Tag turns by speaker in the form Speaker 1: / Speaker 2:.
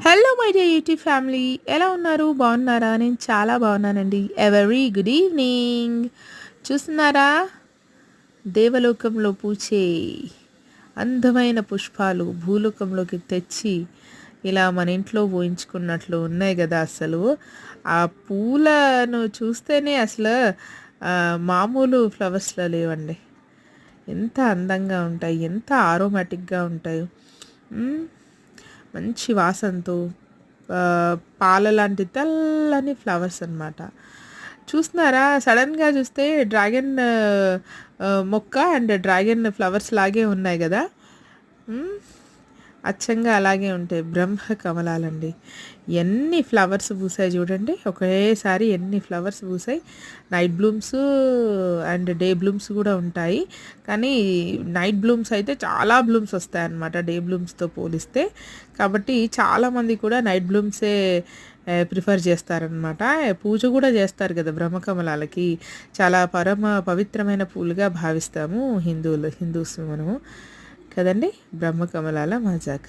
Speaker 1: Hello my dear YouTube family, ఎలా ఉన్నారు? బాగున్నారా? నేను చాలా బాగున్నానండి. Every good evening. చూస్తున్నారా, దేవలోకంలో పూచే అందమైన పుష్పాలు భూలోకంలోకి తెచ్చి ఇలా మన ఇంట్లో పోయించుకున్నట్లు ఉన్నాయి కదా. అసలు ఆ పూలను చూస్తేనే అసలు మామూలు ఫ్లవర్స్లో లేవండి. ఎంత అందంగా ఉంటాయి, ఎంత ఆరోమాటిక్గా ఉంటాయి. మంచి వాసనతో పాల లాంటి తెల్లని ఫ్లవర్స్ అన్నమాట. చూస్తున్నారా, సడన్గా చూస్తే డ్రాగన్ మొక్క అండ్ డ్రాగన్ ఫ్లవర్స్ లాగే ఉన్నాయి కదా. అచ్చంగా అలాగే ఉంటాయి బ్రహ్మ కమలాలండి. ఎన్ని ఫ్లవర్స్ పూసాయి చూడండి, ఒకేసారి ఎన్ని ఫ్లవర్స్ పూసాయి. Night blooms and day blooms కూడా ఉంటాయి, కానీ నైట్ బ్లూమ్స్ అయితే చాలా బ్లూమ్స్ వస్తాయి అన్నమాట డే బ్లూమ్స్తో పోలిస్తే. కాబట్టి చాలామంది కూడా నైట్ బ్లూమ్సే ప్రిఫర్ చేస్తారనమాట. పూజ కూడా చేస్తారు కదా బ్రహ్మకమలాలకి. చాలా పవిత్రమైన పూలుగా భావిస్తాము హిందూస్ మనము కదండి బ్రహ్మకమలాల మజాక.